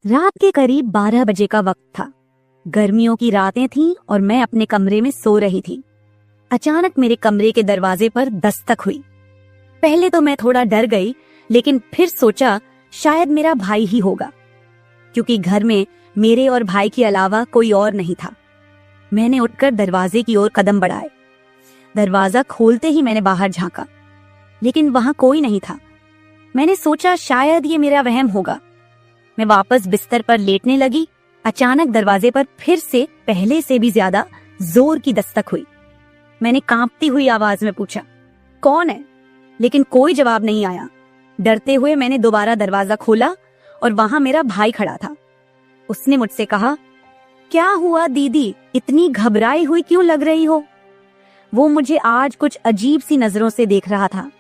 रात के करीब 12 बजे का वक्त था। गर्मियों की रातें थीं और मैं अपने कमरे में सो रही थी। अचानक मेरे कमरे के दरवाजे पर दस्तक हुई। पहले तो मैं थोड़ा डर गई, लेकिन फिर सोचा शायद मेरा भाई ही होगा, क्योंकि घर में मेरे और भाई के अलावा कोई और नहीं था। मैंने उठकर दरवाजे की ओर कदम बढ़ाए। दरवाजा खोलते ही मैंने बाहर झांका, लेकिन वहां कोई नहीं था। मैंने सोचा शायद ये मेरा वहम होगा। मैं वापस बिस्तर पर लेटने लगी। अचानक दरवाजे पर फिर से पहले से भी ज्यादा जोर की दस्तक हुई। मैंने कांपती हुई आवाज में पूछा, कौन है? लेकिन कोई जवाब नहीं आया। डरते हुए मैंने दोबारा दरवाजा खोला और वहां मेरा भाई खड़ा था। उसने मुझसे कहा, क्या हुआ दीदी, इतनी घबराई हुई क्यों लग रही हो? वो मुझे आज कुछ अजीब सी नजरों से देख रहा था।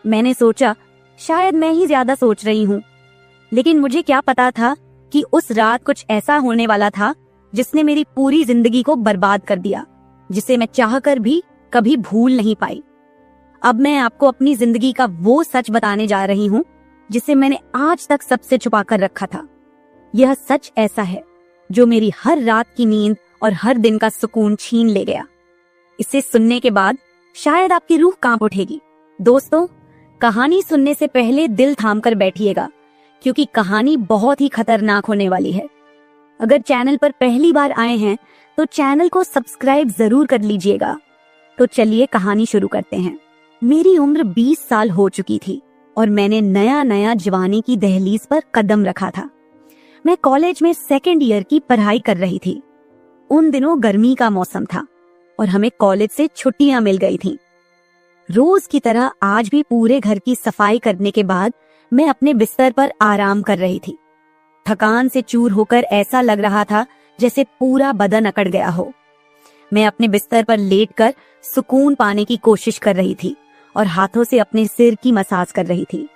मैंने सोचा शायद मैं ही ज्यादा सोच रही हूँ, लेकिन मुझे क्या पता था कि उस रात कुछ ऐसा होने वाला था जिसने मेरी पूरी जिंदगी को बर्बाद कर दिया, जिसे मैं चाहकर भी कभी भूल नहीं पाई। अब मैं आपको अपनी जिंदगी का वो सच बताने जा रही हूँ जिसे मैंने आज तक सबसे छुपा कर रखा था। यह सच ऐसा है जो मेरी हर रात की नींद और हर दिन का सुकून छीन ले गया। इसे सुनने के बाद शायद आपकी रूह कांप उठेगी। दोस्तों, कहानी सुनने से पहले दिल थाम कर बैठिएगा, क्योंकि कहानी बहुत ही खतरनाक होने वाली है। अगर चैनल पर पहली बार आए हैं तो चैनल को सब्सक्राइब जरूर कर लीजिएगा। तो चलिए कहानी शुरू करते हैं। मेरी उम्र 20 साल हो चुकी थी और मैंने नया नया जवानी की दहलीज पर कदम रखा था। मैं कॉलेज में सेकेंड ईयर की पढ़ाई कर रही थी। उन दिनों गर्मी का मौसम था और हमें कॉलेज से छुट्टियां मिल गई थीं। रोज की तरह आज भी पूरे घर की सफाई करने के बाद मैं अपने बिस्तर पर आराम कर रही थी। थकान से चूर होकर ऐसा लग रहा था जैसे पूरा बदन अकड़ गया हो। मैं अपने बिस्तर पर लेटकर सुकून पाने की कोशिश कर रही थी और हाथों से अपने सिर की मसाज कर रही थी।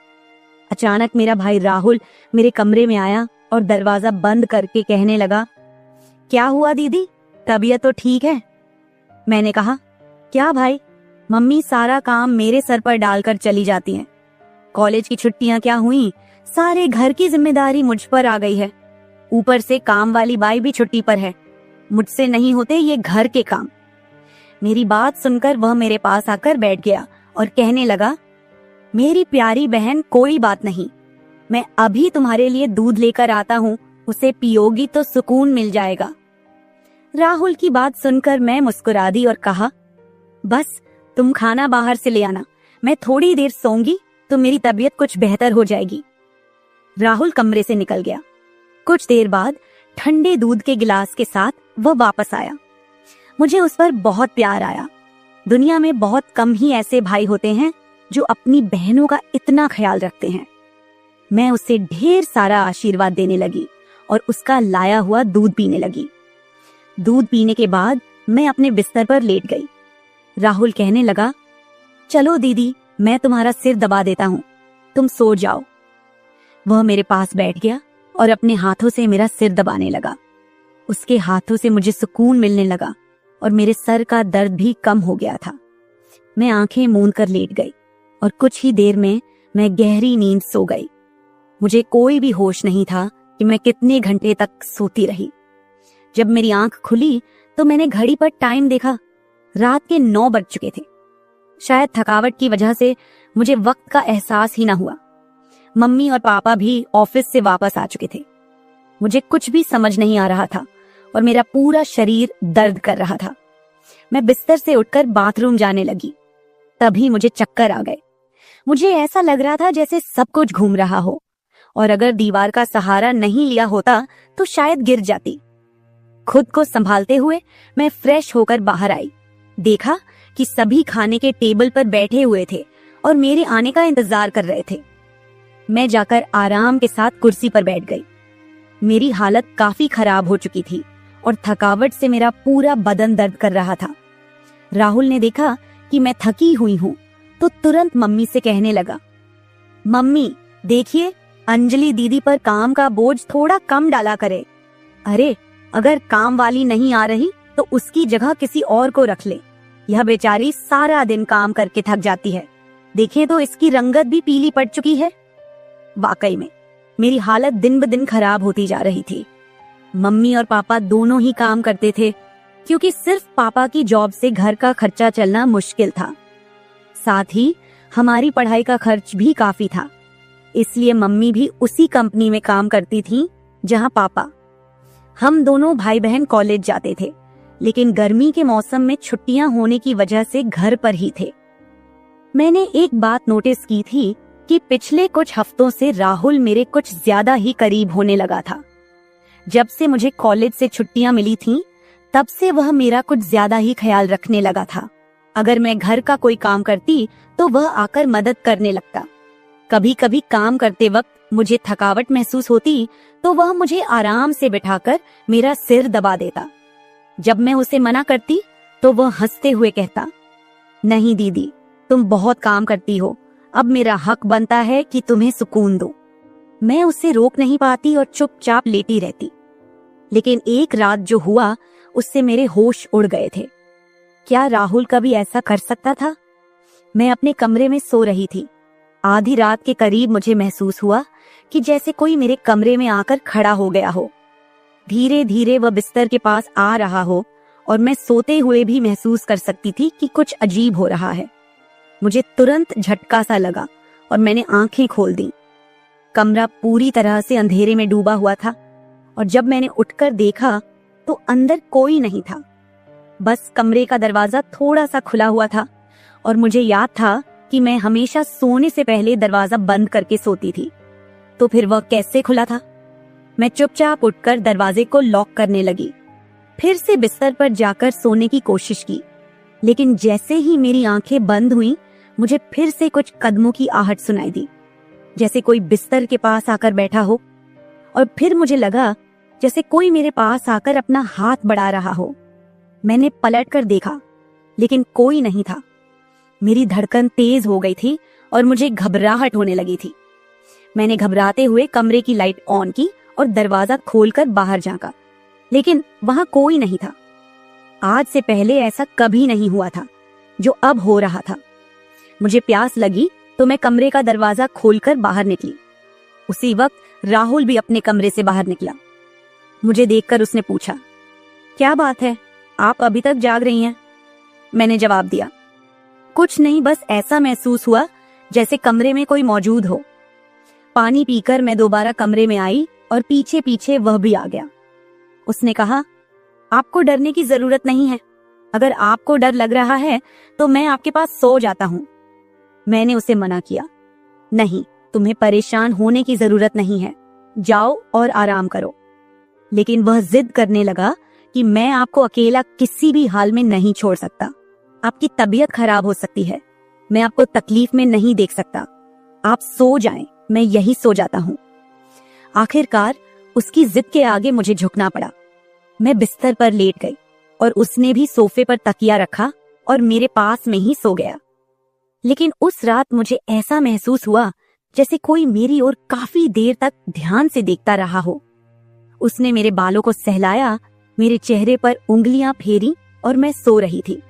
अचानक मेरा भाई राहुल मेरे कमरे में आया और दरवाजा बंद करके कहने लगा, क्या हुआ दीदी, तबीयत तो ठीक है? मैंने कहा, क्या भाई, मम्मी सारा काम मेरे सर पर डालकर चली जाती हैं। कॉलेज की छुट्टियां क्या हुई, सारे घर की जिम्मेदारी मुझ पर आ गई है। ऊपर से काम वाली बाई भी छुट्टी पर है। मुझसे नहीं होते ये घर के काम। मेरी बात सुनकर वह मेरे पास आकर बैठ गया और कहने लगा, मेरी प्यारी बहन, कोई बात नहीं, मैं अभी तुम्हारे लिए दूध लेकर आता हूँ, उसे पियोगी तो सुकून मिल जाएगा। राहुल की बात सुनकर मैं मुस्कुरा दी और कहा, बस तुम खाना बाहर से ले आना, मैं थोड़ी देर सोऊंगी तो मेरी तबीयत कुछ बेहतर हो जाएगी। राहुल कमरे से निकल गया। कुछ देर बाद ठंडे दूध के गिलास के साथ वह वापस आया। मुझे उस पर बहुत प्यार आया। दुनिया में बहुत कम ही ऐसे भाई होते हैं जो अपनी बहनों का इतना ख्याल रखते हैं। मैं उसे ढेर सारा आशीर्वाद देने लगी और उसका लाया हुआ दूध पीने लगी। दूध पीने के बाद मैं अपने बिस्तर पर लेट गई। राहुल कहने लगा, चलो दीदी, मैं तुम्हारा सिर दबा देता हूँ, तुम सो जाओ। वह मेरे पास बैठ गया और अपने हाथों से मेरा सिर दबाने लगा। उसके हाथों से मुझे सुकून मिलने लगा और मेरे सर का दर्द भी कम हो गया था। मैं आंखें मूंद कर लेट गई और कुछ ही देर में मैं गहरी नींद सो गई। मुझे कोई भी होश नहीं था कि मैं कितने घंटे तक सोती रही। जब मेरी आंख खुली तो मैंने घड़ी पर टाइम देखा। रात के 9 बज चुके थे। शायद थकावट की वजह से मुझे वक्त का एहसास ही ना हुआ। मम्मी और पापा भी ऑफिस से वापस आ चुके थे। मुझे कुछ भी समझ नहीं आ रहा था और मेरा पूरा शरीर दर्द कर रहा था। मैं बिस्तर से उठकर बाथरूम जाने लगी। तभी मुझे चक्कर आ गए। मुझे ऐसा लग रहा था जैसे सब कुछ घूम रहा हो और अगर दीवार का सहारा नहीं लिया होता तो शायद गिर जाती। खुद को संभालते हुए मैं फ्रेश होकर बाहर आई। देखा कि सभी खाने के टेबल पर बैठे हुए थे और मेरे आने का इंतजार कर रहे थे। मैं जाकर आराम के साथ कुर्सी पर बैठ गई। मेरी हालत काफी खराब हो चुकी थी और थकावट से मेरा पूरा बदन दर्द कर रहा था। राहुल ने देखा कि मैं थकी हुई हूँ तो तुरंत मम्मी से कहने लगा, मम्मी देखिए, अंजलि दीदी पर काम का बोझ थोड़ा कम डाला करे। अरे, अगर काम वाली नहीं आ रही तो उसकी जगह किसी और को रख ले। यह बेचारी सारा दिन काम करके थक जाती है। देखें तो इसकी रंगत भी पीली पड़ चुकी है। वाकई में मेरी हालत दिन ब दिन खराब होती जा रही थी। मम्मी और पापा दोनों ही काम करते थे, क्योंकि सिर्फ पापा की जॉब से घर का खर्चा चलना मुश्किल था। साथ ही हमारी पढ़ाई का खर्च भी काफी था, इसलिए मम्मी भी उसी कंपनी में काम करती थी जहां पापा। हम दोनों भाई बहन कॉलेज जाते थे, लेकिन गर्मी के मौसम में छुट्टियां होने की वजह से घर पर ही थे। मैंने एक बात नोटिस की थी कि पिछले कुछ हफ्तों से राहुल मेरे कुछ ज्यादा ही करीब होने लगा था। जब से मुझे कॉलेज से छुट्टियां मिली थीं, तब से वह मेरा कुछ ज्यादा ही ख्याल रखने लगा था। अगर मैं घर का कोई काम करती तो वह आकर मदद करने लगता। कभी कभी काम करते वक्त मुझे थकावट महसूस होती तो वह मुझे आराम से बिठाकर मेरा सिर दबा देता। जब मैं उसे मना करती तो वह हंसते हुए कहता, नहीं दीदी, तुम बहुत काम करती हो, अब मेरा हक बनता है कि तुम्हें सुकून दो। मैं उसे रोक नहीं पाती और चुपचाप लेटी रहती। लेकिन एक रात जो हुआ, उससे मेरे होश उड़ गए थे। क्या राहुल कभी ऐसा कर सकता था? मैं अपने कमरे में सो रही थी। आधी रात के करीब मुझे महसूस हुआ कि जैसे कोई मेरे कमरे में आकर खड़ा हो गया हो। धीरे धीरे वह बिस्तर के पास आ रहा हो और मैं सोते हुए भी महसूस कर सकती थी कि कुछ अजीब हो रहा है। मुझे तुरंत झटका सा लगा और मैंने आंखें खोल दी। कमरा पूरी तरह से अंधेरे में डूबा हुआ था और जब मैंने उठकर देखा तो अंदर कोई नहीं था। बस कमरे का दरवाजा थोड़ा सा खुला हुआ था और मुझे याद था कि मैं हमेशा सोने से पहले दरवाजा बंद करके सोती थी। तो फिर वह कैसे खुला था? मैं चुपचाप उठकर दरवाजे को लॉक करने लगी। फिर से बिस्तर पर जाकर सोने की कोशिश की, लेकिन जैसे ही मेरी आंखें बंद हुईं, मुझे फिर से कुछ कदमों की आहट सुनाई दी, जैसे कोई बिस्तर के पास आकर बैठा हो। और फिर मुझे लगा जैसे कोई मेरे पास आकर अपना हाथ बढ़ा रहा हो। मैंने पलटकर देखा, लेकिन कोई नहीं था। मेरी धड़कन तेज हो गई थी और मुझे घबराहट होने लगी थी। मैंने घबराते हुए कमरे की लाइट ऑन की और दरवाजा खोलकर बाहर झांका, लेकिन वहां कोई नहीं था। आज से पहले ऐसा कभी नहीं हुआ था जो अब हो रहा था। मुझे प्यास लगी तो मैं कमरे का दरवाजा खोलकर बाहर निकली। उसी वक्त राहुल भी अपने कमरे से बाहर निकला। मुझे देखकर उसने पूछा, क्या बात है, आप अभी तक जाग रही हैं? मैंने जवाब दिया, कुछ नहीं, बस ऐसा महसूस हुआ जैसे कमरे में कोई मौजूद हो। पानी पीकर मैं दोबारा कमरे में आई और पीछे पीछे वह भी आ गया। उसने कहा, आपको डरने की जरूरत नहीं है। अगर आपको डर लग रहा है तो मैं आपके पास सो जाता हूँ। मैंने उसे मना किया, नहीं, तुम्हें परेशान होने की जरूरत नहीं है, जाओ और आराम करो। लेकिन वह जिद करने लगा कि मैं आपको अकेला किसी भी हाल में नहीं छोड़ सकता। आपकी तबीयत खराब हो सकती है, मैं आपको तकलीफ में नहीं देख सकता। आप सो जाएं, मैं यही सो जाता हूँ। आखिरकार उसकी जिद के आगे मुझे झुकना पड़ा। मैं बिस्तर पर लेट गई और उसने भी सोफे पर तकिया रखा और मेरे पास में ही सो गया। लेकिन उस रात मुझे ऐसा महसूस हुआ जैसे कोई मेरी ओर काफी देर तक ध्यान से देखता रहा हो। उसने मेरे बालों को सहलाया, मेरे चेहरे पर उंगलियां फेरी और मैं सो रही थी।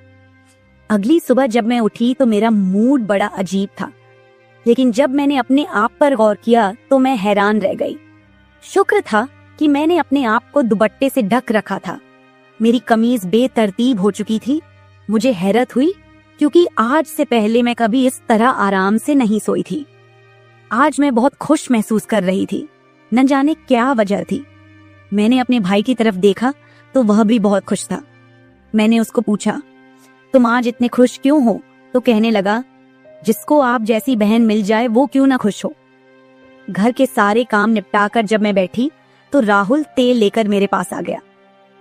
अगली सुबह जब मैं उठी तो मेरा मूड बड़ा अजीब था, लेकिन जब मैंने अपने आप पर गौर किया तो मैं हैरान रह गई। शुक्र था कि मैंने अपने आप को दुपट्टे से ढक रखा था। मेरी कमीज बेतरतीब हो चुकी थी। मुझे हैरत हुई क्योंकि आज से पहले मैं कभी इस तरह आराम से नहीं सोई थी। आज मैं बहुत खुश महसूस कर रही थी, न जाने क्या वजह थी। मैंने अपने भाई की तरफ देखा तो वह भी बहुत खुश था। मैंने उसको पूछा, तुम आज इतने खुश क्यों हो? तो कहने लगा, जिसको आप जैसी बहन मिल जाए वो क्यों ना खुश हो। घर के सारे काम निपटाकर जब मैं बैठी तो राहुल तेल लेकर मेरे पास आ गया।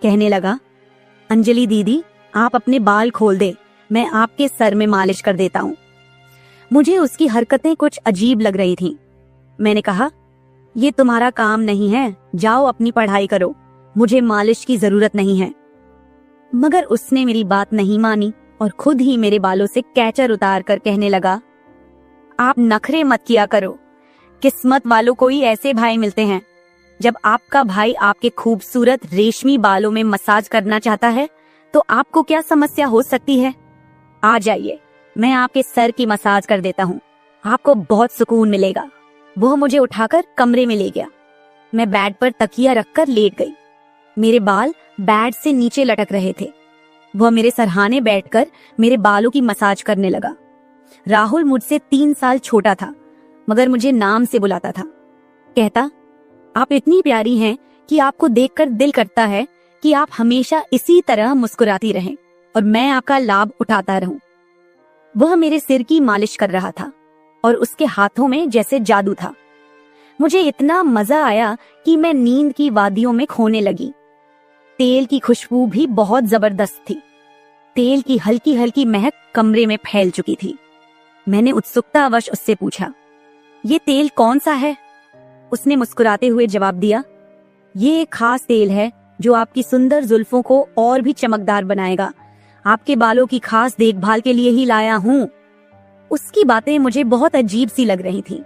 कहने लगा, अंजलि दीदी, आप अपने बाल खोल दे, मैं आपके सर में मालिश कर देता हूँ। मुझे उसकी हरकतें कुछ अजीब लग रही थीं। मैंने कहा, ये तुम्हारा काम नहीं है, जाओ अपनी पढ़ाई करो, मुझे मालिश की जरूरत नहीं है। मगर उसने मेरी बात नहीं मानी और खुद ही मेरे बालों से कैचर उतार कर कहने लगा, आप नखरे मत किया करो, किस्मत वालों को ही ऐसे भाई मिलते हैं। जब आपका भाई आपके खूबसूरत रेशमी बालों में मसाज करना चाहता है तो आपको क्या समस्या हो सकती है? आ जाइए, मैं आपके सर की मसाज कर देता हूँ, आपको बहुत सुकून मिलेगा। वह मुझे उठाकर कमरे में ले गया। मैं बेड पर तकिया रखकर लेट गई। मेरे बाल बेड से नीचे लटक रहे थे। वह मेरे सरहाने बैठकर मेरे बालों की मसाज करने लगा। राहुल मुझसे 3 साल छोटा था, मगर मुझे नाम से बुलाता था। कहता, आप इतनी प्यारी हैं कि आपको देखकर दिल करता है कि आप हमेशा इसी तरह मुस्कुराती रहें और मैं आपका लाभ उठाता रहूं। वह मेरे सिर की मालिश कर रहा था और उसके हाथों में जैसे जादू था। मुझे इतना मजा आया कि मैं नींद की वादियों में खोने लगी। तेल की खुशबू भी बहुत जबरदस्त थी। तेल की हल्की हल्की महक कमरे में फैल चुकी थी। मैंने उत्सुकतावश उससे पूछा, ये तेल कौन सा है? उसने मुस्कुराते हुए जवाब दिया, ये एक खास तेल है जो आपकी सुंदर जुल्फों को और भी चमकदार बनाएगा। आपके बालों की खास देखभाल के लिए ही लाया हूँ। उसकी बातें मुझे बहुत अजीब सी लग रही थी।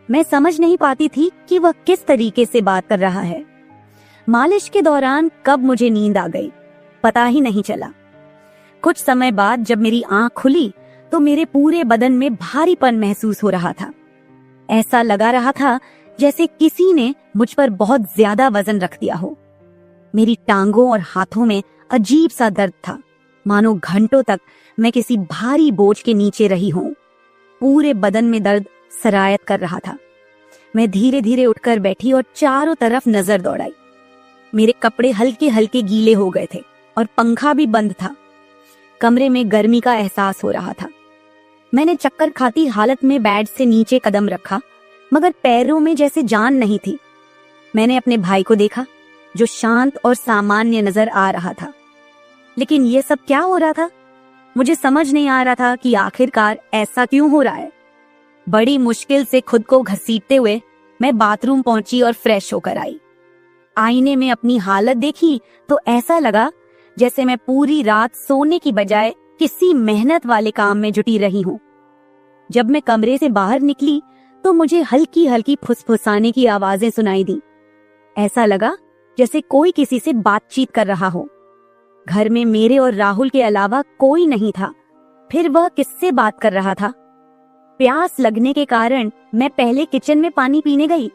मैं समझ नहीं पाती थी कि वह किस तरीके से बात कर रहा है। मालिश के दौरान कब मुझे नींद आ गई, पता ही नहीं चला। कुछ समय बाद जब मेरी आंख खुली तो मेरे पूरे बदन में भारीपन महसूस हो रहा था। ऐसा लगा रहा था जैसे किसी ने मुझ पर बहुत ज्यादा वजन रख दिया हो। मेरी टांगों और हाथों में अजीब सा दर्द था, मानो घंटों तक मैं किसी भारी बोझ के नीचे रही हूं। पूरे बदन में दर्द सरायत कर रहा था। मैं धीरे धीरे उठकर बैठी और चारों तरफ नजर दौड़ाई। मेरे कपड़े हल्के हल्के गीले हो गए थे और पंखा भी बंद था। कमरे में गर्मी का एहसास हो रहा था। मैंने चक्कर खाती हालत में बेड से नीचे कदम रखा, मगर पैरों में जैसे जान नहीं थी। मैंने अपने भाई को देखा जो शांत और सामान्य नजर आ रहा था। लेकिन यह सब क्या हो रहा था? मुझे समझ नहीं आ रहा था कि आखिरकार ऐसा क्यों हो रहा है। बड़ी मुश्किल से खुद को घसीटते हुए मैं बाथरूम पहुंची और फ्रेश होकर आई। आईने में अपनी हालत देखी तो ऐसा लगा जैसे मैं पूरी रात सोने की बजाय किसी मेहनत वाले काम में जुटी रही हूं। जब मैं कमरे से बाहर निकली तो मुझे हल्की हल्की फुसफुसाने की आवाजें सुनाई दी। ऐसा लगा जैसे कोई किसी से बातचीत कर रहा हो। घर में मेरे और राहुल के अलावा कोई नहीं था। फिर वह किससे बात कर रहा था? प्यास लगने के कारण मैं पहले किचन में पानी पीने गई,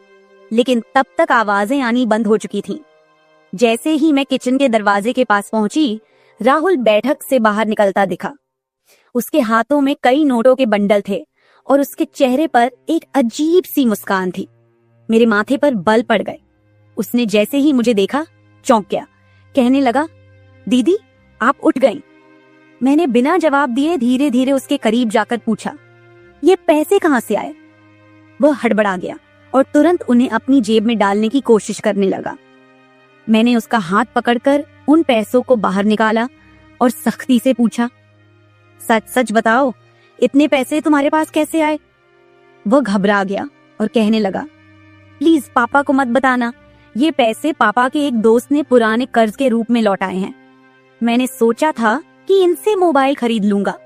लेकिन तब तक आवाजें आनी बंद हो चुकी थीं। जैसे ही मैं किचन के दरवाजे के पास पहुंची, राहुल बैठक से बाहर निकलता दिखा। उसके हाथों में कई नोटों के बंडल थे और उसके चेहरे पर एक अजीब सी मुस्कान थी। मेरे माथे पर बल पड़ गए। उसने जैसे ही मुझे देखा चौंक गया। कहने लगा, दीदी आप उठ गईं। मैंने बिना जवाब दिए धीरे धीरे उसके करीब जाकर पूछा, ये पैसे कहां से आए? वह हड़बड़ा गया और तुरंत उन्हें अपनी जेब में डालने की कोशिश करने लगा। मैंने उसका हाथ पकड़कर उन पैसों को बाहर निकाला और सख्ती से पूछा, सच सच बताओ, इतने पैसे तुम्हारे पास कैसे आए? वह घबरा गया और कहने लगा, प्लीज पापा को मत बताना। ये पैसे पापा के एक दोस्त ने पुराने कर्ज के रूप में लौटाए हैं। मैंने सोचा था कि इनसे मोबाइल खरीद लूंगा।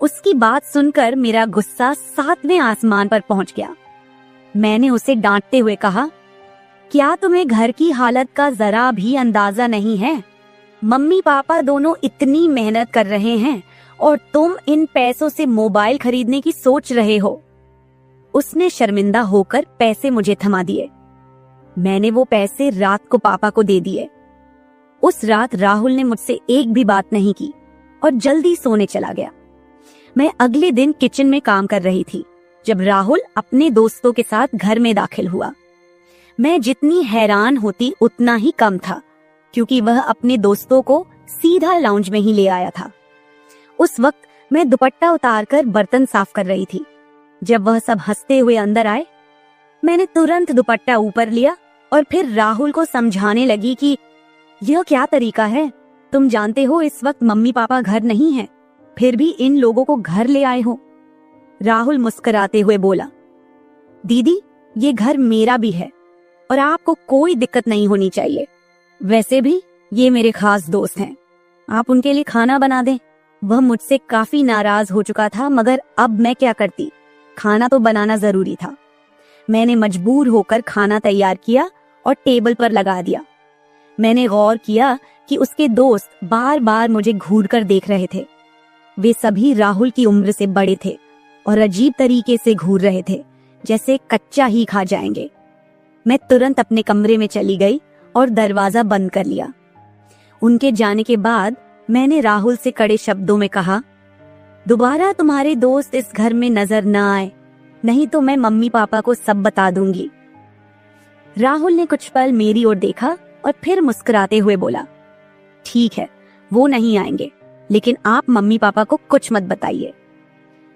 उसकी बात सुनकर मेरा गुस्सा 7वें आसमान पर पहुंच गया। मैंने उसे डांटते हुए कहा, क्या तुम्हें घर की हालत का जरा भी अंदाजा नहीं है? मम्मी पापा दोनों इतनी मेहनत कर रहे हैं और तुम इन पैसों से मोबाइल खरीदने की सोच रहे हो। उसने शर्मिंदा होकर पैसे मुझे थमा दिए। मैंने वो पैसे रात को पापा को दे दिए। उस रात राहुल ने मुझसे एक भी बात नहीं की और जल्दी सोने चला गया। मैं अगले दिन किचन में काम कर रही थी जब राहुल अपने दोस्तों के साथ घर में दाखिल हुआ। मैं जितनी हैरान होती उतना ही कम था, क्योंकि वह अपने दोस्तों को सीधा लाउंज में ही ले आया था। उस वक्त मैं दुपट्टा उतारकर बर्तन साफ कर रही थी। जब वह सब हंसते हुए अंदर आए, मैंने तुरंत दुपट्टा ऊपर लिया और फिर राहुल को समझाने लगी कि यह क्या तरीका है? तुम जानते हो इस वक्त मम्मी पापा घर नहीं हैं, फिर भी इन लोगों को घर ले आए हो। राहुल मुस्कुराते हुए बोला, दीदी ये घर मेरा भी है और आपको कोई दिक्कत नहीं होनी चाहिए। वैसे भी ये मेरे खास दोस्त हैं, आप उनके लिए खाना बना दें। वह मुझसे काफी नाराज हो चुका था, मगर अब मैं क्या करती? खाना तो बनाना जरूरी था। मैंने मजबूर होकर खाना तैयार किया और टेबल पर लगा दिया। मैंने गौर किया कि उसके दोस्त बार बार मुझे घूर कर देख रहे थे। वे सभी राहुल की उम्र से बड़े थे और अजीब तरीके से घूर रहे थे, जैसे कच्चा ही खा जाएंगे। मैं तुरंत अपने कमरे में चली गई और दरवाजा बंद कर लिया। उनके जाने के बाद मैंने राहुल से कड़े शब्दों में कहा, दोबारा तुम्हारे दोस्त इस घर में नजर न आए, नहीं तो मैं मम्मी पापा को सब बता दूंगी। राहुल ने कुछ पल मेरी ओर देखा और फिर मुस्कुराते हुए बोला, ठीक है, वो नहीं आएंगे, लेकिन आप मम्मी पापा को कुछ मत बताइए।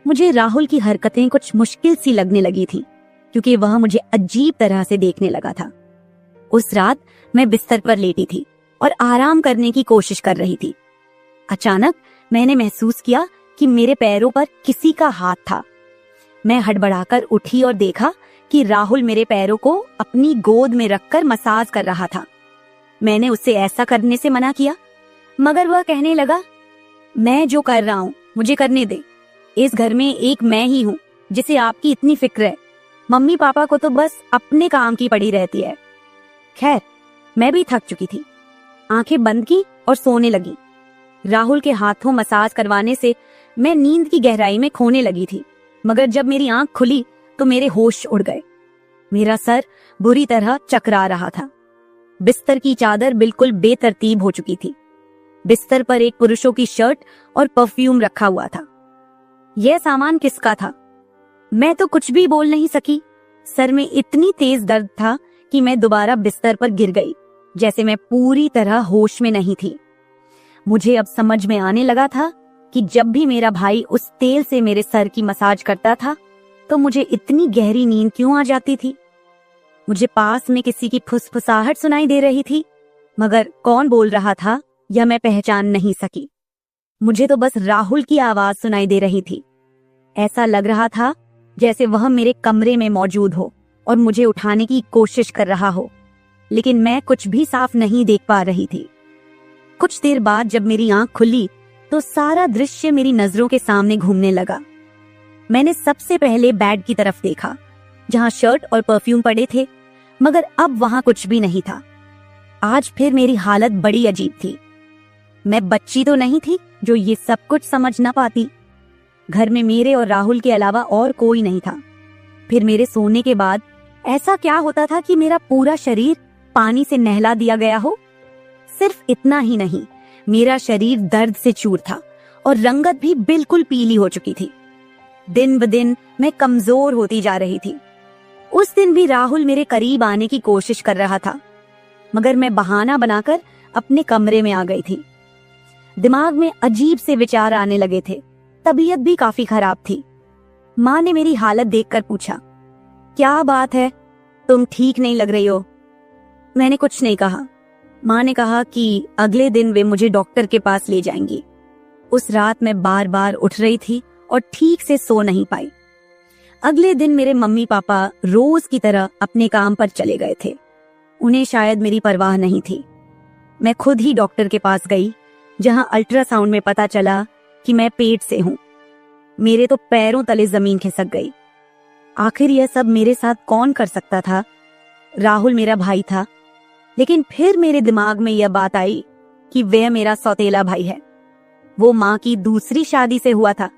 मुझे राहुल की हरकतें कुछ मुश्किल सी लगने लगी थी, क्योंकि वह मुझे अजीब तरह से देखने लगा था। उस रात मैं बिस्तर पर लेटी थी और आराम करने की कोशिश कर रही थी। अचानक मैंने महसूस किया कि मेरे पैरों पर किसी का हाथ था। मैं हड़बड़ाकर उठी और देखा कि राहुल मेरे पैरों को अपनी गोद में रखकर मसाज कर रहा था। मैंने उससे ऐसा करने से मना किया, मगर वह कहने लगा, मैं जो कर रहा हूँ मुझे करने दे। इस घर में एक मैं ही हूँ जिसे आपकी इतनी फिक्र है। मम्मी पापा को तो बस अपने काम की पड़ी रहती है। खैर, मैं भी थक चुकी थी। आंखें बंद की और सोने लगी। राहुल के हाथों मसाज करवाने से मैं नींद की गहराई में खोने लगी थी, मगर जब मेरी आंख खुली तो मेरे होश उड़ गए। मेरा सर बुरी तरह चकरा रहा था। बिस्तर की चादर बिल्कुल बेतरतीब हो चुकी थी। बिस्तर पर एक पुरुषों की शर्ट और परफ्यूम रखा हुआ था। यह सामान किसका था? मैं तो कुछ भी बोल नहीं सकी। सर में इतनी तेज दर्द था कि मैं दोबारा बिस्तर पर गिर गई, जैसे मैं पूरी तरह होश में नहीं थी। मुझे अब समझ में आने लगा था कि जब भी मेरा भाई उस तेल से मेरे सर की मसाज करता था तो मुझे इतनी गहरी नींद क्यों आ जाती थी। मुझे पास में किसी की फुसफुसाहट सुनाई दे रही थी, मगर कौन बोल रहा था यह मैं पहचान नहीं सकी। मुझे तो बस राहुल की आवाज सुनाई दे रही थी। ऐसा लग रहा था जैसे वह मेरे कमरे में मौजूद हो और मुझे उठाने की कोशिश कर रहा हो, लेकिन मैं कुछ भी साफ नहीं देख पा रही थी। कुछ देर बाद जब मेरी आंख खुली तो सारा दृश्य मेरी नजरों के सामने घूमने लगा। मैंने सबसे पहले बेड की तरफ देखा, जहां शर्ट और परफ्यूम पड़े थे, मगर अब वहां कुछ भी नहीं था। आज फिर मेरी हालत बड़ी अजीब थी। मैं बच्ची तो नहीं थी जो ये सब कुछ समझ ना पाती। घर में मेरे और राहुल के अलावा और कोई नहीं था। फिर मेरे सोने के बाद ऐसा क्या होता था कि मेरा पूरा शरीर पानी से नहला दिया गया हो? सिर्फ इतना ही नहीं, मेरा शरीर दर्द से चूर था और रंगत भी बिल्कुल पीली हो चुकी थी। दिन ब दिन मैं कमजोर होती जा रही थी। उस दिन भी राहुल मेरे करीब आने की कोशिश कर रहा था, मगर मैं बहाना बनाकर अपने कमरे में आ गई थी। दिमाग में अजीब से विचार आने लगे थे। तबीयत भी काफी खराब थी। माँ ने मेरी हालत देखकर पूछा, क्या बात है, तुम ठीक नहीं लग रही हो? मैंने कुछ नहीं कहा। माँ ने कहा कि अगले दिन वे मुझे डॉक्टर के पास ले जाएंगी। उस रात मैं बार बार उठ रही थी और ठीक से सो नहीं पाई। अगले दिन मेरे मम्मी पापा रोज की तरह अपने काम पर चले गए थे। उन्हें शायद मेरी परवाह नहीं थी। मैं खुद ही डॉक्टर के पास गई, जहां अल्ट्रासाउंड में पता चला कि मैं पेट से हूं। मेरे तो पैरों तले जमीन खिसक गई। आखिर यह सब मेरे साथ कौन कर सकता था? राहुल मेरा भाई था, लेकिन फिर मेरे दिमाग में यह बात आई कि वह मेरा सौतेला भाई है। वो माँ की दूसरी शादी से हुआ था,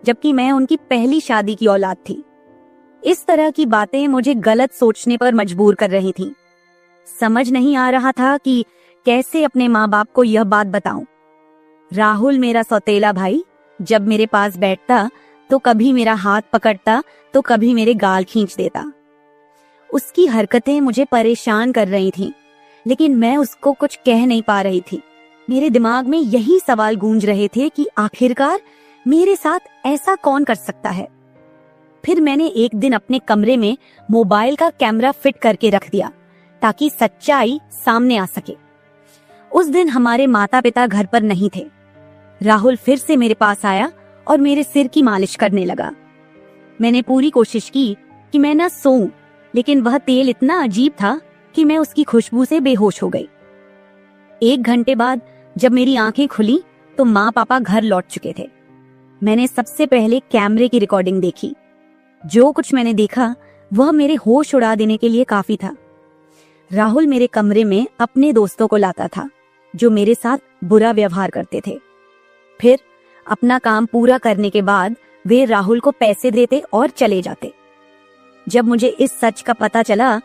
जबकि मैं उनकी पहली शादी की औलाद थी। इस तरह की बातें मुझे गलत सोचने पर मजबूर कर रही थीं। समझ नहीं आ रहा था कि कैसे अपने माँ बाप को यह बात बताऊं। राहुल मेरा सौतेला भाई जब मेरे पास बैठता तो कभी मेरा हाथ पकड़ता तो कभी मेरे गाल खींच देता। उसकी हरकतें मुझे परेशान कर रही थीं, लेकिन मैं उसको कुछ कह नहीं पा रही थी। मेरे दिमाग में यही सवाल गूंज रहे थे कि आखिरकार मेरे साथ ऐसा कौन कर सकता है। फिर मैंने एक दिन अपने कमरे में मोबाइल का कैमरा फिट करके रख दिया ताकि सच्चाई सामने आ सके। उस दिन हमारे माता पिता घर पर नहीं थे। राहुल फिर से मेरे पास आया और मेरे सिर की मालिश करने लगा। मैंने पूरी कोशिश की कि मैं ना सोऊं, लेकिन वह तेल इतना अजीब था कि मैं उसकी खुशबू से बेहोश हो गई। 1 घंटे बाद जब मेरी आंखें खुली तो माँ पापा घर लौट चुके थे। मैंने सबसे पहले कैमरे की रिकॉर्डिंग देखी। जो कुछ मैंने देखा वह मेरे होश उड़ा देने के लिए काफी था। राहुल मेरे कमरे में अपने दोस्तों को लाता था जो मेरे साथ बुरा व्यवहार करते थे। फिर अपना काम पूरा करने के बाद वे राहुल को पैसे देते और चले जाते। जब मुझे इस सच का पता चला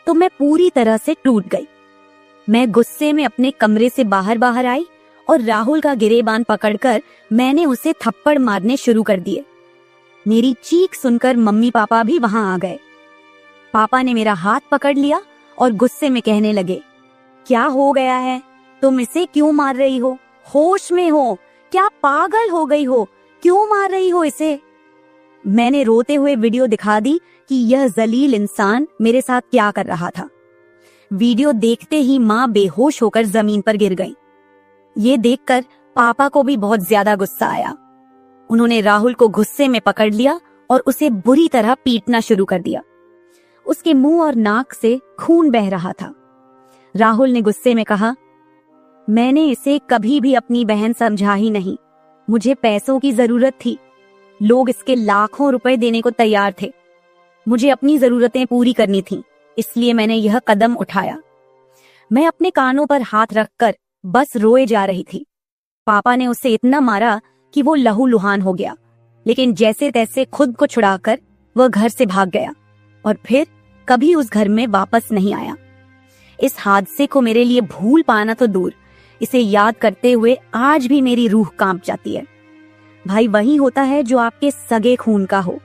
तो मैं पूरी तरह से टूट गई। मैं गुस्से में अपने कमरे से बाहर आई और राहुल का गिरेबान पकड़कर मैंने उसे थप्पड़ मारने शुरू कर दिए। मेरी चीख सुनकर मम्मी पापा भी वहां आ गए। पापा ने मेरा हाथ पकड़ लिया और गुस्से में कहने लगे, क्या हो गया है? तुम इसे क्यों मार रही हो? होश में हो? क्या पागल हो गई हो? क्यों मार रही हो इसे? मैंने रोते हुए वीडियो दिखा दी कि यह जलील इंसान मेरे साथ क्या कर रहा था। वीडियो देखते ही माँ बेहोश होकर जमीन पर गिर गई। ये देखकर पापा को भी बहुत ज्यादा गुस्सा आया। उन्होंने राहुल को गुस्से में पकड़ लिया और उसे बुरी तरह पीटना शुरू कर दिया। उसके मुंह और नाक से खून बह रहा था। राहुल ने गुस्से में कहा, मैंने इसे कभी भी अपनी बहन समझा ही नहीं। मुझे पैसों की जरूरत थी। लोग इसके लाखों रुपए देने को तैयार थे। मुझे अपनी जरूरतें पूरी करनी थी, इसलिए मैंने यह कदम उठाया। मैं अपने कानों पर हाथ रखकर बस रोए जा रही थी। पापा ने उसे इतना मारा कि वो लहूलुहान हो गया, लेकिन जैसे तैसे खुद को छुड़ाकर वह घर से भाग गया और फिर कभी उस घर में वापस नहीं आया। इस हादसे को मेरे लिए भूल पाना तो दूर, इसे याद करते हुए आज भी मेरी रूह कांप जाती है। भाई वही होता है जो आपके सगे खून का हो।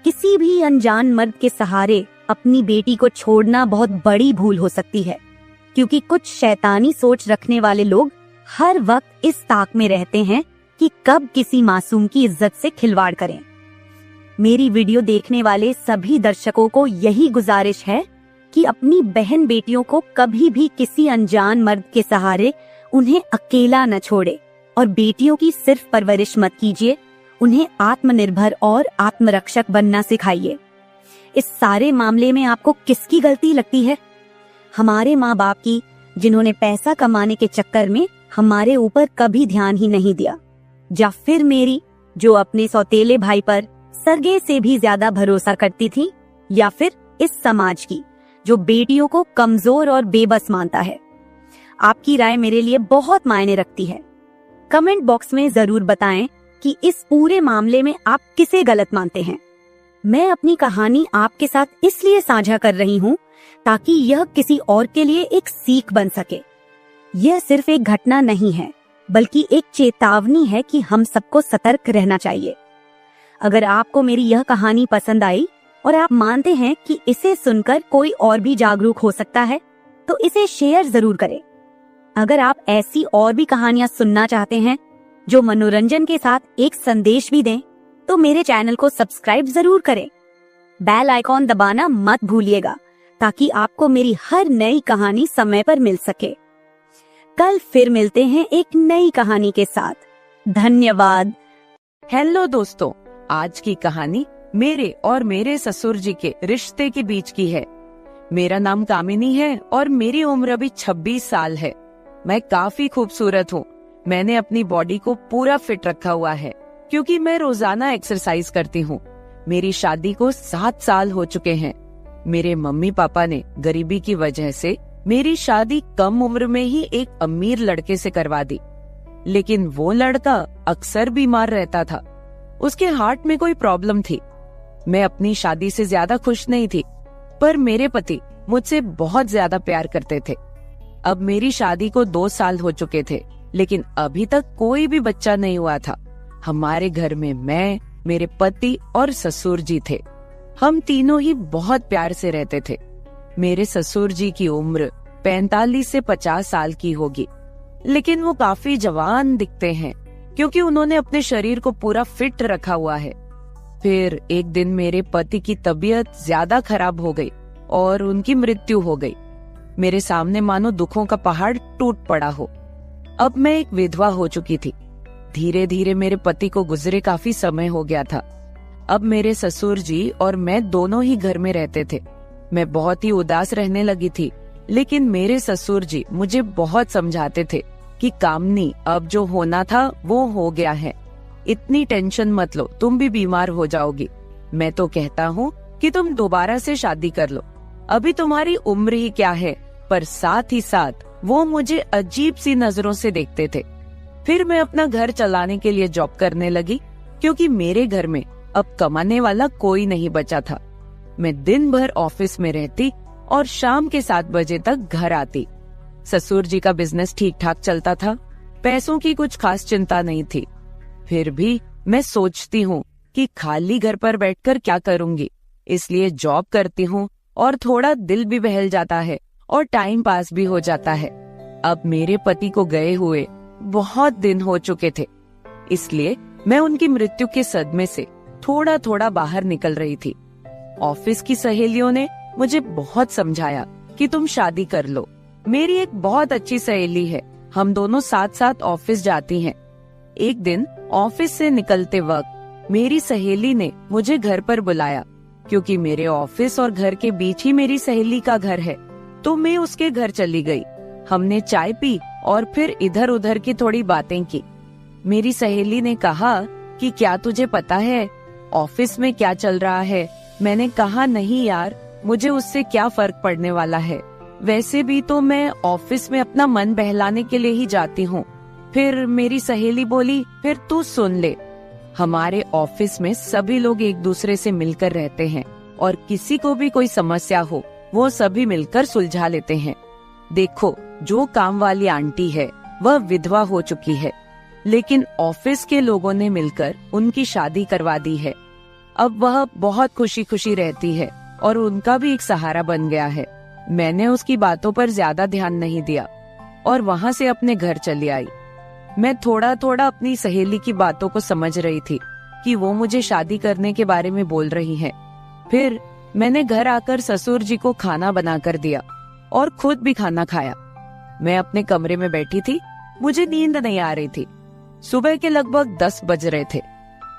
किसी भी अनजान मर्द के सहारे अपनी बेटी को छोड़ना बहुत बड़ी भूल हो सकती है, क्योंकि कुछ शैतानी सोच रखने वाले लोग हर वक्त इस ताक में रहते हैं कि कब किसी मासूम की इज्जत से खिलवाड़ करें। मेरी वीडियो देखने वाले सभी दर्शकों को यही गुजारिश है कि अपनी बहन बेटियों को कभी भी किसी अनजान मर्द के सहारे उन्हें अकेला न छोड़े और बेटियों की सिर्फ परवरिश मत कीजिए, उन्हें आत्मनिर्भर और आत्मरक्षक बनना सिखाइए। इस सारे मामले में आपको किसकी गलती लगती है? हमारे माँ बाप की, जिन्होंने पैसा कमाने के चक्कर में हमारे ऊपर कभी ध्यान ही नहीं दिया, या फिर मेरी, जो अपने सौतेले भाई पर सरगे से भी ज्यादा भरोसा करती थी, या फिर इस समाज की, जो बेटियों को कमजोर और बेबस मानता है। आपकी राय मेरे लिए बहुत मायने रखती है। कमेंट बॉक्स में जरूर बताएं कि इस पूरे मामले में आप किसे गलत मानते हैं। मैं अपनी कहानी आपके साथ इसलिए साझा कर रही हूँ ताकि यह किसी और के लिए एक सीख बन सके। यह सिर्फ एक घटना नहीं है, बल्कि एक चेतावनी है कि हम सबको सतर्क रहना चाहिए। अगर आपको मेरी यह कहानी पसंद आई और आप मानते हैं कि इसे सुनकर कोई और भी जागरूक हो सकता है, तो इसे शेयर जरूर करें। अगर आप ऐसी और भी कहानियां सुनना चाहते हैं जो मनोरंजन के साथ एक संदेश भी दें, तो मेरे चैनल को सब्सक्राइब जरूर करें। बेल आइकॉन दबाना मत भूलिएगा ताकि आपको मेरी हर नई कहानी समय पर मिल सके। कल फिर मिलते हैं एक नई कहानी के साथ। धन्यवाद। हेलो दोस्तों, आज की कहानी मेरे और मेरे ससुर जी के रिश्ते के बीच की है। मेरा नाम कामिनी है और मेरी उम्र अभी 26 साल है। मैं काफी खूबसूरत हूँ। मैंने अपनी बॉडी को पूरा फिट रखा हुआ है क्योंकि मैं रोजाना एक्सरसाइज करती हूँ। मेरी शादी को 7 साल हो चुके हैं। मेरे मम्मी पापा ने गरीबी की वजह से मेरी शादी कम उम्र में ही एक अमीर लड़के से करवा दी, लेकिन वो लड़का अक्सर बीमार रहता था। उसके हार्ट में कोई प्रॉब्लम थी। मैं अपनी शादी से ज्यादा खुश नहीं थी, पर मेरे पति मुझसे बहुत ज्यादा प्यार करते थे। अब मेरी शादी को 2 साल हो चुके थे, लेकिन अभी तक कोई भी बच्चा नहीं हुआ था। हमारे घर में मैं, मेरे पति और ससुर जी थे। हम तीनों ही बहुत प्यार से रहते थे। मेरे ससुर जी की उम्र 45 से 50 साल की होगी, लेकिन वो काफी जवान दिखते हैं क्योंकि उन्होंने अपने शरीर को पूरा फिट रखा हुआ है। फिर एक दिन मेरे पति की तबीयत ज्यादा खराब हो गई और उनकी मृत्यु हो गई। मेरे सामने मानो दुखों का पहाड़ टूट पड़ा हो। अब मैं एक विधवा हो चुकी थी। धीरे धीरे मेरे पति को गुजरे काफी समय हो गया था। अब मेरे ससुर जी और मैं दोनों ही घर में रहते थे। मैं बहुत ही उदास रहने लगी थी, लेकिन मेरे ससुर जी मुझे बहुत समझाते थे कि कामनी, अब जो होना था वो हो गया है, इतनी टेंशन मत लो, तुम भी बीमार हो जाओगी। मैं तो कहता हूँ कि तुम दोबारा से शादी कर लो, अभी तुम्हारी उम्र ही क्या है। पर साथ ही साथ वो मुझे अजीब सी नजरों से देखते थे। फिर मैं अपना घर चलाने के लिए जॉब करने लगी क्योंकि मेरे घर में अब कमाने वाला कोई नहीं बचा था। मैं दिन भर ऑफिस में रहती और शाम के 7 बजे तक घर आती। ससुर जी का बिजनेस ठीक ठाक चलता था, पैसों की कुछ खास चिंता नहीं थी। फिर भी मैं सोचती हूँ कि खाली घर पर बैठकर क्या करूंगी, इसलिए जॉब करती हूँ और थोड़ा दिल भी बहल जाता है और टाइम पास भी हो जाता है। अब मेरे पति को गए हुए बहुत दिन हो चुके थे, इसलिए मैं उनकी मृत्यु के सदमे से थोड़ा थोड़ा बाहर निकल रही थी। ऑफिस की सहेलियों ने मुझे बहुत समझाया कि तुम शादी कर लो। मेरी एक बहुत अच्छी सहेली है, हम दोनों साथ साथ ऑफिस जाती हैं। एक दिन ऑफिस से निकलते वक्त मेरी सहेली ने मुझे घर पर बुलाया, क्योंकि मेरे ऑफिस और घर के बीच ही मेरी सहेली का घर है। तो मैं उसके घर चली गई। हमने चाय पी और फिर इधर उधर की थोड़ी बातें की। मेरी सहेली ने कहा कि क्या तुझे पता है ऑफिस में क्या चल रहा है? मैंने कहा नहीं यार, मुझे उससे क्या फर्क पड़ने वाला है, वैसे भी तो मैं ऑफिस में अपना मन बहलाने के लिए ही जाती हूँ। फिर मेरी सहेली बोली, फिर तू सुन ले, हमारे ऑफिस में सभी लोग एक दूसरे से मिलकर रहते हैं और किसी को भी कोई समस्या हो वो सभी मिलकर सुलझा लेते हैं। देखो, जो काम वाली आंटी है वह विधवा हो चुकी है, लेकिन ऑफिस के लोगों ने मिलकर उनकी शादी करवा दी है। अब वह बहुत खुशी खुशी रहती है और उनका भी एक सहारा बन गया है। मैंने उसकी बातों पर ज्यादा ध्यान नहीं दिया और वहाँ से अपने घर चली आई। मैं थोड़ा थोड़ा अपनी सहेली की बातों को समझ रही थी कि वो मुझे शादी करने के बारे में बोल रही है। फिर मैंने घर आकर ससुर जी को खाना बनाकर दिया और खुद भी खाना खाया। मैं अपने कमरे में बैठी थी, मुझे नींद नहीं आ रही थी। सुबह के लगभग 10 बज रहे थे।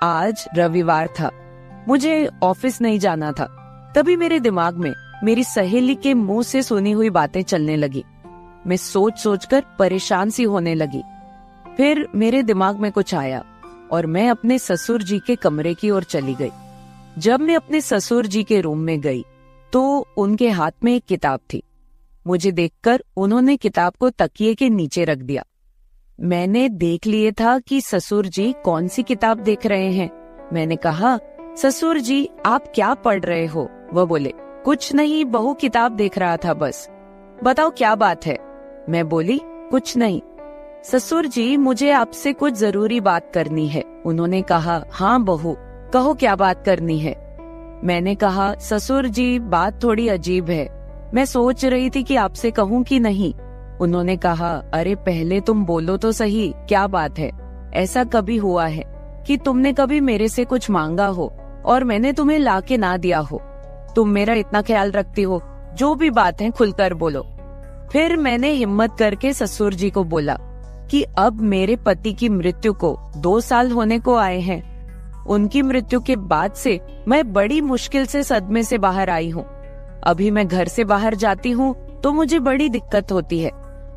आज रविवार था, मुझे ऑफिस नहीं जाना था। तभी मेरे दिमाग में मेरी सहेली के मुंह से सुनी हुई बातें चलने लगी। मैं सोच सोचकर परेशान सी होने लगी। फिर मेरे दिमाग में कुछ आया और मैं अपने ससुर जी के कमरे की ओर चली गई। जब मैं अपने ससुर जी के रूम में गई तो उनके हाथ में एक किताब थी। मुझे देखकर उन्होंने किताब को तकिए के नीचे रख दिया। मैंने देख लिए था कि ससुर जी कौन सी किताब देख रहे हैं। मैंने कहा, ससुर जी आप क्या पढ़ रहे हो? वह बोले, कुछ नहीं बहू, किताब देख रहा था बस। बताओ क्या बात है? मैं बोली, कुछ नहीं ससुर जी, मुझे आपसे कुछ जरूरी बात करनी है। उन्होंने कहा, हाँ बहू कहो, क्या बात करनी है? मैंने कहा, ससुर जी बात थोड़ी अजीब है, मैं सोच रही थी कि आपसे कहूँ कि नहीं। उन्होंने कहा, अरे पहले तुम बोलो तो सही, क्या बात है? ऐसा कभी हुआ है कि तुमने कभी मेरे से कुछ मांगा हो और मैंने तुम्हें लाके ना दिया हो? तुम मेरा इतना ख्याल रखती हो, जो भी बात है खुलकर बोलो। फिर मैंने हिम्मत करके ससुर जी को बोला कि अब मेरे पति की मृत्यु को 2 साल होने को आए हैं। उनकी मृत्यु के बाद से मैं बड़ी मुश्किल से सदमे से बाहर आई हूँ। अभी मैं घर से बाहर जाती हूँ तो मुझे बड़ी दिक्कत होती है।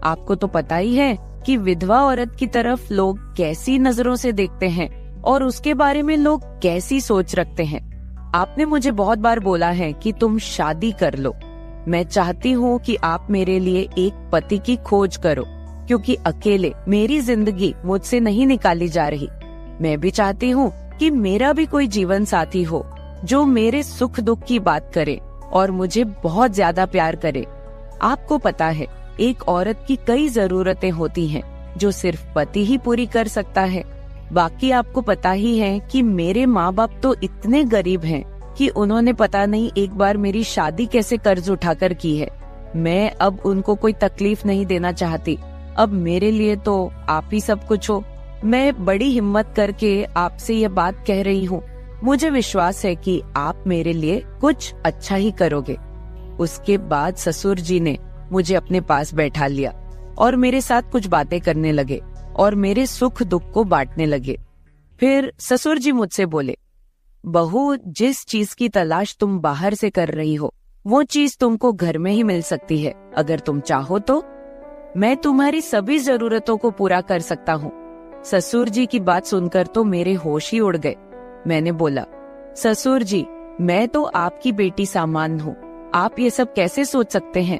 आपको तो पता ही है कि विधवा औरत की तरफ लोग कैसी नजरों से देखते हैं और उसके बारे में लोग कैसी सोच रखते हैं। आपने मुझे बहुत बार बोला है कि तुम शादी कर लो। मैं चाहती हूँ कि आप मेरे लिए एक पति की खोज करो, क्योंकि अकेले मेरी जिंदगी मुझसे नहीं निकाली जा रही। मैं भी चाहती हूँ कि मेरा भी कोई जीवन साथी हो जो मेरे सुख दुख की बात करे और मुझे बहुत ज्यादा प्यार करे। आपको पता है, एक औरत की कई जरूरतें होती हैं जो सिर्फ पति ही पूरी कर सकता है। बाकी आपको पता ही है कि मेरे माँ बाप तो इतने गरीब हैं कि उन्होंने पता नहीं एक बार मेरी शादी कैसे कर्ज उठाकर की है। मैं अब उनको कोई तकलीफ नहीं देना चाहती। अब मेरे लिए तो आप ही सब कुछ हो। मैं बड़ी हिम्मत करके आपसे ये बात कह रही हूँ। मुझे विश्वास है कि आप मेरे लिए कुछ अच्छा ही करोगे। उसके बाद ससुर जी ने मुझे अपने पास बैठा लिया और मेरे साथ कुछ बातें करने लगे और मेरे सुख दुख को बांटने लगे। फिर ससुर जी मुझसे बोले, बहू, जिस चीज की तलाश तुम बाहर से कर रही हो वो चीज तुमको घर में ही मिल सकती है। अगर तुम चाहो तो मैं तुम्हारी सभी जरूरतों को पूरा कर सकता हूँ। ससुर जी की बात सुनकर तो मेरे होश ही उड़ गए। मैंने बोला, ससुर जी, मैं तो आपकी बेटी सामान हूँ, आप ये सब कैसे सोच सकते हैं?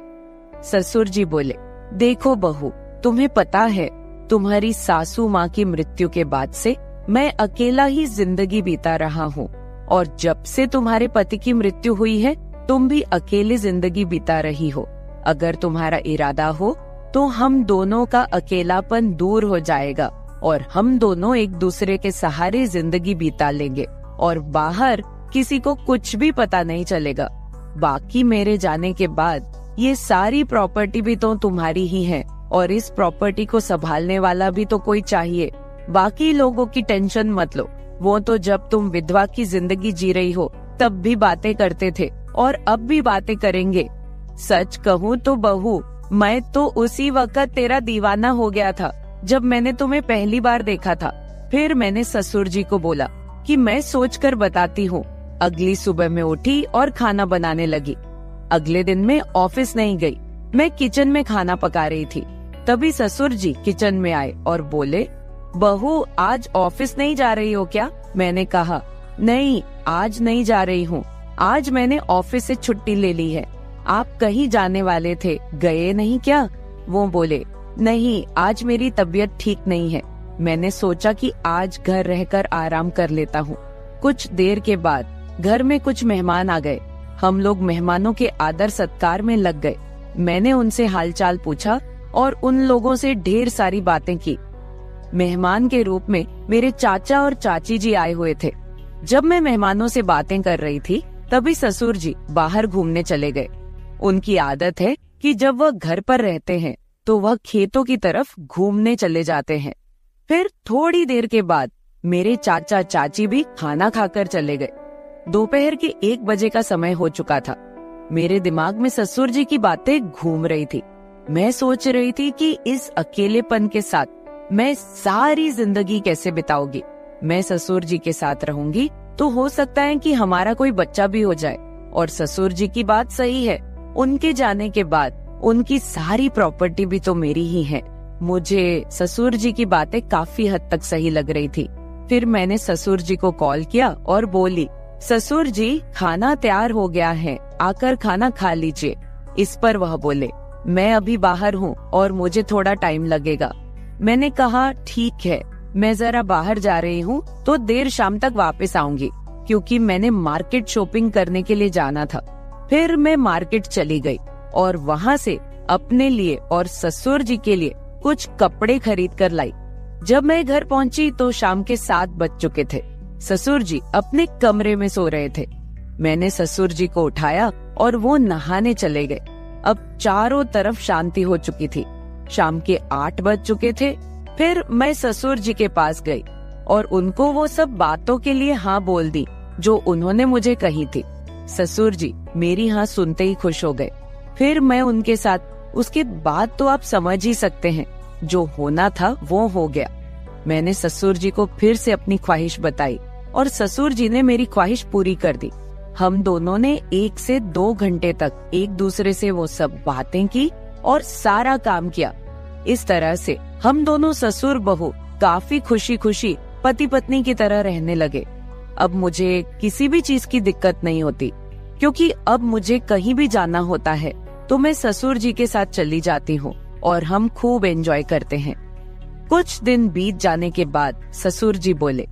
ससुर जी बोले, देखो बहू, तुम्हें पता है तुम्हारी सासू माँ की मृत्यु के बाद से मैं अकेला ही जिंदगी बीता रहा हूँ। और जब से तुम्हारे पति की मृत्यु हुई है तुम भी अकेले जिंदगी बिता रही हो। अगर तुम्हारा इरादा हो तो हम दोनों का अकेलापन दूर हो जाएगा और हम दोनों एक दूसरे के सहारे जिंदगी बिता लेंगे और बाहर किसी को कुछ भी पता नहीं चलेगा। बाकी मेरे जाने के बाद ये सारी प्रॉपर्टी भी तो तुम्हारी ही है और इस प्रॉपर्टी को संभालने वाला भी तो कोई चाहिए। बाकी लोगों की टेंशन मत लो, वो तो जब तुम विधवा की जिंदगी जी रही हो तब भी बातें करते थे और अब भी बातें करेंगे। सच कहूँ तो बहू, मैं तो उसी वक्त तेरा दीवाना हो गया था जब मैंने तुम्हें पहली बार देखा था। फिर मैंने ससुर जी को बोला कि मैं सोचकर बताती हूँ। अगली सुबह मैं उठी और खाना बनाने लगी। अगले दिन मैं ऑफिस नहीं गई, मैं किचन में खाना पका रही थी। तभी ससुर जी किचन में आए और बोले, बहू आज ऑफिस नहीं जा रही हो क्या? मैंने कहा, नहीं आज नहीं जा रही हूँ, आज मैंने ऑफिस से छुट्टी ले ली है। आप कहीं जाने वाले थे, गए नहीं क्या? वो बोले, नहीं आज मेरी तबीयत ठीक नहीं है, मैंने सोचा कि आज घर रहकर आराम कर लेता हूँ। कुछ देर के बाद घर में कुछ मेहमान आ गए। हम लोग मेहमानों के आदर सत्कार में लग गए। मैंने उनसे हालचाल पूछा और उन लोगों से ढेर सारी बातें की। मेहमान के रूप में मेरे चाचा और चाची जी आए हुए थे। जब मैं मेहमानों से बातें कर रही थी तभी ससुर जी बाहर घूमने चले गए। उनकी आदत है कि जब वह घर पर रहते हैं तो वह खेतों की तरफ घूमने चले जाते हैं। फिर थोड़ी देर के बाद मेरे चाचा चाची भी खाना खाकर चले गए। दोपहर के 1 बजे का समय हो चुका था। मेरे दिमाग में ससुर जी की बातें घूम रही थी। मैं सोच रही थी कि इस अकेलेपन के साथ मैं सारी जिंदगी कैसे बिताऊंगी। मैं ससुर जी के साथ रहूंगी तो हो सकता है कि हमारा कोई बच्चा भी हो जाए। और ससुर जी की बात सही है, उनके जाने के बाद उनकी सारी प्रॉपर्टी भी तो मेरी ही है। मुझे ससुर जी की बातें काफी हद तक सही लग रही थी। फिर मैंने ससुर जी को कॉल किया और बोली, ससुर जी खाना तैयार हो गया है, आकर खाना खा लीजिए। इस पर वह बोले, मैं अभी बाहर हूँ और मुझे थोड़ा टाइम लगेगा। मैंने कहा ठीक है, मैं जरा बाहर जा रही हूँ तो देर शाम तक वापस आऊंगी, क्योंकि मैंने मार्केट शॉपिंग करने के लिए जाना था। फिर मैं मार्केट चली गई और वहाँ से अपने लिए और ससुर जी के लिए कुछ कपड़े खरीद कर लाई। जब मैं घर पहुँची तो शाम के 7 बज चुके थे। ससुर जी अपने कमरे में सो रहे थे। मैंने ससुर जी को उठाया और वो नहाने चले गए। अब चारों तरफ शांति हो चुकी थी। शाम के 8 बज चुके थे। फिर मैं ससुर जी के पास गई और उनको वो सब बातों के लिए हाँ बोल दी जो उन्होंने मुझे कही थी। ससुर जी मेरी हाँ सुनते ही खुश हो गए। फिर मैं उनके साथ, उसके बाद तो आप समझ ही सकते हैं, जो होना था वो हो गया। मैंने ससुर जी को फिर से अपनी ख्वाहिश बताई और ससुर जी ने मेरी ख्वाहिश पूरी कर दी। हम दोनों ने 1 से 2 घंटे तक एक दूसरे से वो सब बातें की और सारा काम किया। इस तरह से हम दोनों ससुर बहू काफी खुशी खुशी पति पत्नी की तरह रहने लगे। अब मुझे किसी भी चीज की दिक्कत नहीं होती, क्योंकि अब मुझे कहीं भी जाना होता है तो मैं ससुर जी के साथ चली जाती हूँ और हम खूब एंजॉय करते हैं। कुछ दिन बीत जाने के बाद ससुर जी बोले,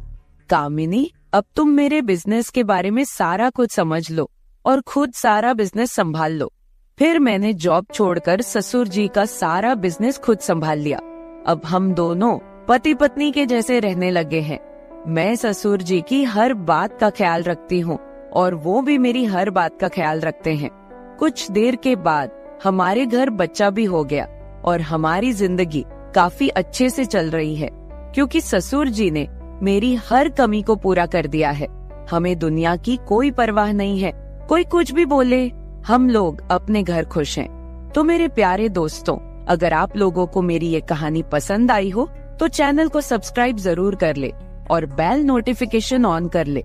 कामिनी अब तुम मेरे बिजनेस के बारे में सारा कुछ समझ लो और खुद सारा बिजनेस संभाल लो। फिर मैंने जॉब छोड़कर ससुर जी का सारा बिजनेस खुद संभाल लिया। अब हम दोनों पति पत्नी के जैसे रहने लगे हैं। मैं ससुर जी की हर बात का ख्याल रखती हूँ और वो भी मेरी हर बात का ख्याल रखते हैं। कुछ देर के बाद हमारे घर बच्चा भी हो गया और हमारी जिंदगी काफी अच्छे से चल रही है, क्योंकि ससुर जी ने मेरी हर कमी को पूरा कर दिया है। हमें दुनिया की कोई परवाह नहीं है, कोई कुछ भी बोले, हम लोग अपने घर खुश हैं। तो मेरे प्यारे दोस्तों, अगर आप लोगों को मेरी ये कहानी पसंद आई हो तो चैनल को सब्सक्राइब जरूर कर ले और बेल नोटिफिकेशन ऑन कर ले।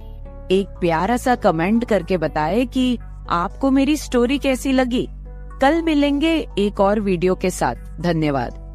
एक प्यारा सा कमेंट करके बताएं कि आपको मेरी स्टोरी कैसी लगी। कल मिलेंगे एक और वीडियो के साथ। धन्यवाद।